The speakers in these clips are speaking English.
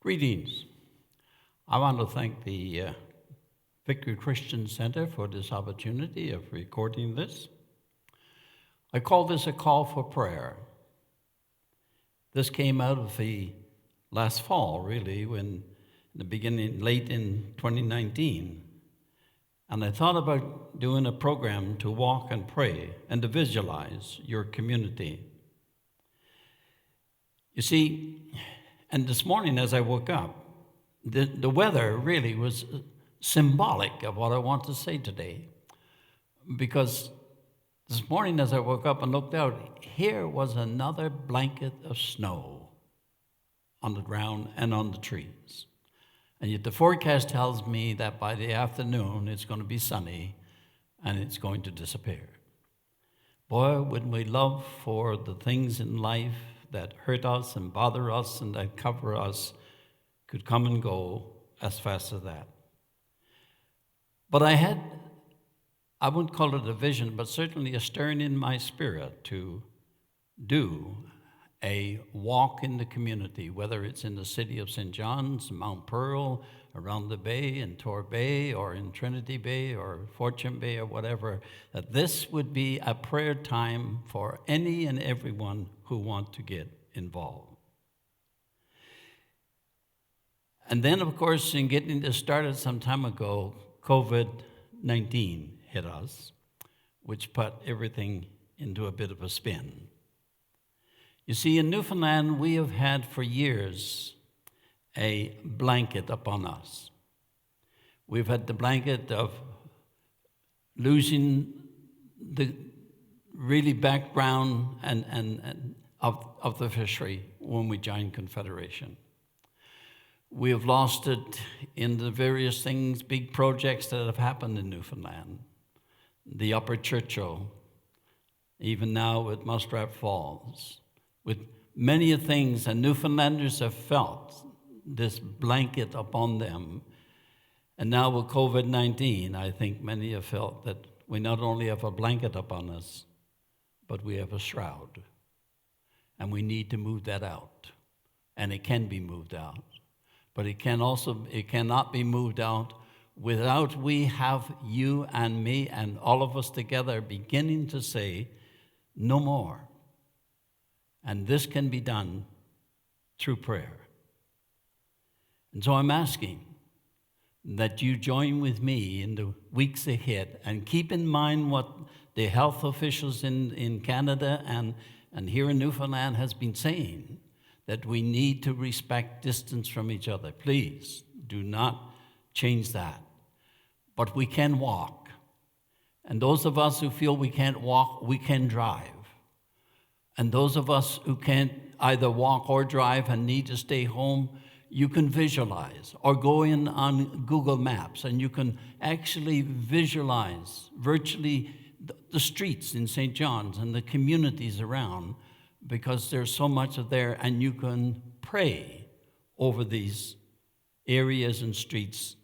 Greetings. I want to thank the Victory Christian Center for this opportunity of recording this. I call this a call for prayer. This came out of the last fall, really, when in the beginning, late in 2019. And I thought about doing a program to walk and pray and to visualize your community. You see, and this morning as I woke up, the weather really was symbolic of what I want to say today. Because this morning as I woke up and looked out, here was another blanket of snow on the ground and on the trees. And yet the forecast tells me that by the afternoon it's going to be sunny and it's going to disappear. Boy, wouldn't we love for the things in life that hurt us and bother us and that cover us could come and go as fast as that. But I wouldn't call it a vision, but certainly a stirring in my spirit to do a walk in the community, whether it's in the city of St. John's, Mount Pearl, around the bay, in Tor Bay, or in Trinity Bay, or Fortune Bay, or whatever, that this would be a prayer time for any and everyone who want to get involved. And then, of course, in getting this started some time ago, COVID-19 hit us, which put everything into a bit of a spin. You see, in Newfoundland, we have had for years a blanket upon us. We've had the blanket of losing the really background and of the fishery when we joined Confederation. We have lost it in the various things, big projects that have happened in Newfoundland. The Upper Churchill, even now with Muskrat Falls, with many things, and Newfoundlanders have felt this blanket upon them. And now with COVID-19, I think many have felt that we not only have a blanket upon us, but we have a shroud. And we need to move that out. And it can be moved out. But it cannot be moved out without we have you and me and all of us together beginning to say, no more. And this can be done through prayer. And so I'm asking that you join with me in the weeks ahead and keep in mind what the health officials in Canada and here in Newfoundland has been saying, that we need to respect distance from each other. Please do not change that. But we can walk. And those of us who feel we can't walk, we can drive. And those of us who can't either walk or drive and need to stay home, you can visualize or go in on Google Maps and you can actually visualize virtually the streets in St. John's and the communities around, because there's so much of there, and you can pray over these areas and streets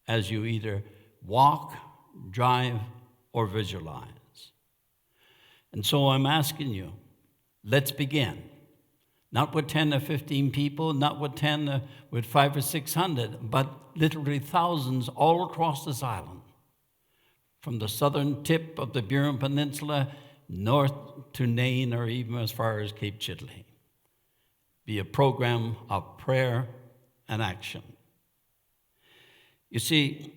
as you either walk, drive, or visualize. And so I'm asking you, let's begin. Not with 10 or 15 people, not with 10, with 500 or 600, but literally thousands all across this island. From the southern tip of the Burin Peninsula, north to Nain, or even as far as Cape Chidley. Be a program of prayer and action. You see,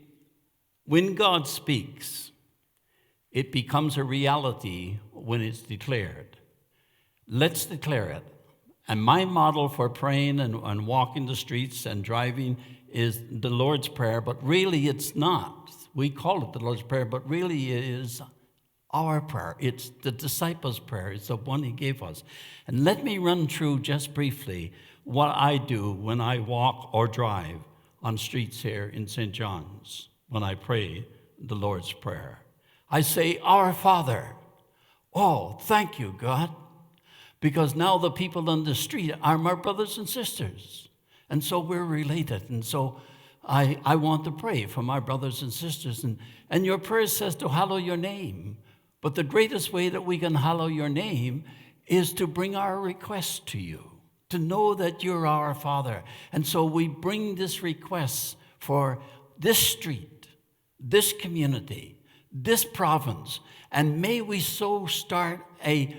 when God speaks, it becomes a reality when it's declared. Let's declare it. And my model for praying and walking the streets and driving is the Lord's Prayer, but really it's not. We call it the Lord's Prayer, but really it is our prayer. It's the disciples' prayer. It's the one he gave us. And let me run through just briefly what I do when I walk or drive on streets here in St. John's when I pray the Lord's Prayer. I say, Our Father. Oh, thank you, God. Because now the people on the street are my brothers and sisters. And so we're related. And so I want to pray for my brothers and sisters. And your prayer says to hallow your name. But the greatest way that we can hallow your name is to bring our requests to you, to know that you're our Father. And so we bring this request for this street, this community, this province, and may we so start a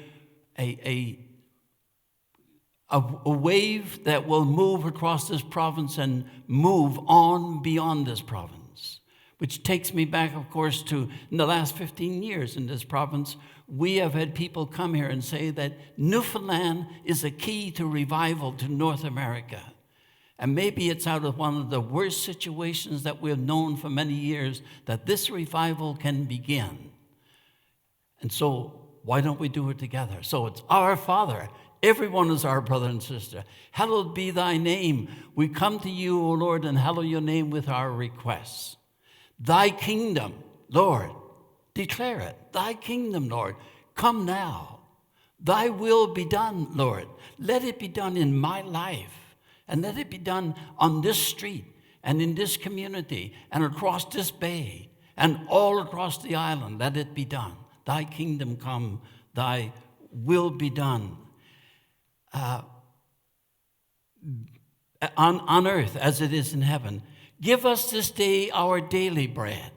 wave that will move across this province and move on beyond this province. Which takes me back, of course, to in the last 15 years in this province, we have had people come here and say that Newfoundland is a key to revival to North America. And maybe it's out of one of the worst situations that we've known for many years that this revival can begin. And so why don't we do it together? So it's our Father. Everyone is our brother and sister. Hallowed be thy name. We come to you, O Lord, and hallow your name with our requests. Thy kingdom, Lord, declare it. Thy kingdom, Lord, come now. Thy will be done, Lord. Let it be done in my life. And let it be done on this street and in this community and across this bay and all across the island. Let it be done. Thy kingdom come. Thy will be done. On earth as it is in heaven. Give us this day our daily bread.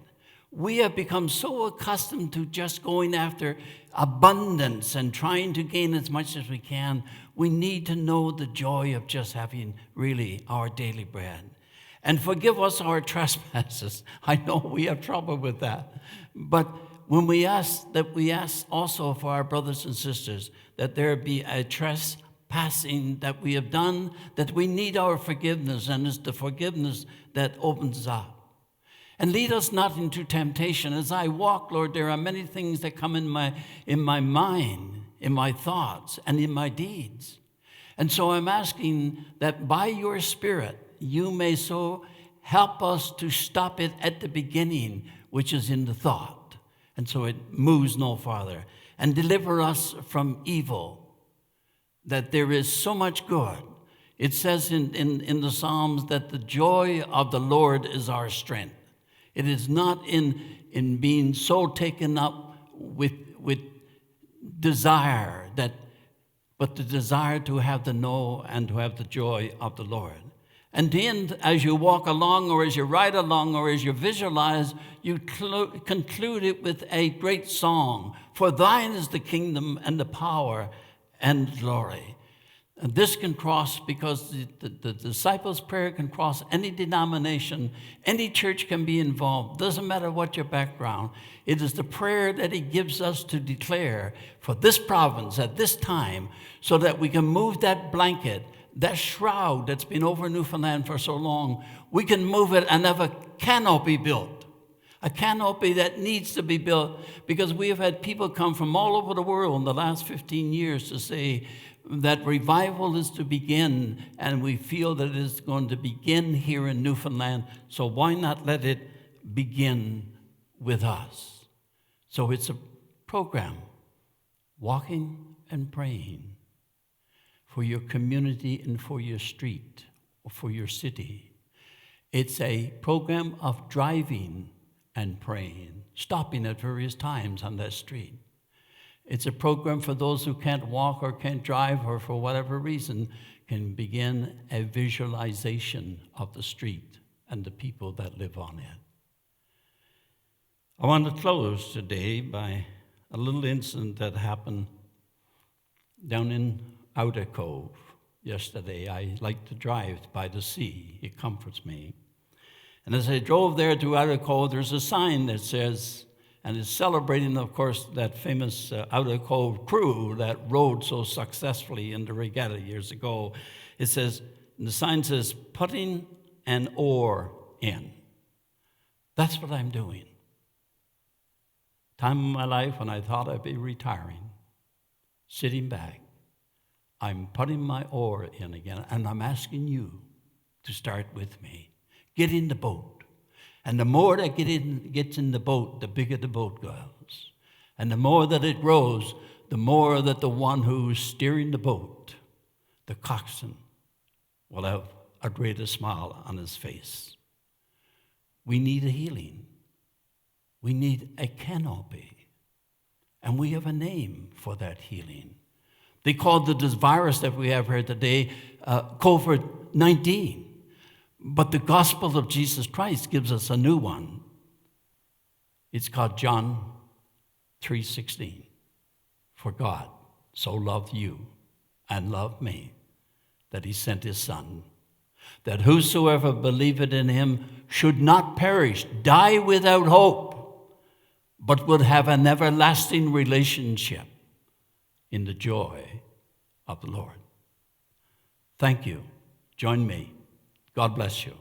We have become so accustomed to just going after abundance and trying to gain as much as we can. We need to know the joy of just having really our daily bread. And forgive us our trespasses. I know we have trouble with that. But when we ask also for our brothers and sisters that there be a trespassing that we have done, that we need our forgiveness, and it's the forgiveness that opens up. And lead us not into temptation. As I walk, Lord, there are many things that come in my mind, in my thoughts, and in my deeds. And so I'm asking that by your Spirit, you may so help us to stop it at the beginning, which is in the thought. And so it moves no farther. And deliver us from evil, that there is so much good. It says in the Psalms that the joy of the Lord is our strength. It is not in being so taken up with desire, but the desire to have the know and to have the joy of the Lord. And then as you walk along or as you ride along or as you visualize, you conclude it with a great song. For thine is the kingdom and the power and glory. And this can cross because the disciples' prayer can cross any denomination. Any church can be involved. Doesn't matter what your background. It is the prayer that he gives us to declare for this province at this time so that we can move that blanket, that shroud that's been over Newfoundland for so long. We can move it and have a canopy built. A canopy that needs to be built because we have had people come from all over the world in the last 15 years to say, that revival is to begin, and we feel that it is going to begin here in Newfoundland, so why not let it begin with us? So it's a program, walking and praying for your community and for your street or for your city. It's a program of driving and praying, stopping at various times on that street. It's a program for those who can't walk or can't drive or for whatever reason can begin a visualization of the street and the people that live on it. I want to close today by a little incident that happened down in Outer Cove yesterday. I like to drive by the sea. It comforts me. And as I drove there to Outer Cove, there's a sign that says, and it's celebrating, of course, that famous Outer Cove crew that rowed so successfully in the regatta years ago. It says, the sign says, putting an oar in. That's what I'm doing. Time in my life when I thought I'd be retiring, sitting back, I'm putting my oar in again, and I'm asking you to start with me. Get in the boat. And the more that gets in the boat, the bigger the boat goes. And the more that it grows, the more that the one who's steering the boat, the coxswain, will have a greater smile on his face. We need a healing. We need a canopy. And we have a name for that healing. They called this virus that we have here today COVID-19. But the gospel of Jesus Christ gives us a new one. It's called John 3:16. For God so loved you and loved me that he sent his Son, that whosoever believeth in him should not perish, die without hope, but would have an everlasting relationship in the joy of the Lord. Thank you. Join me. God bless you.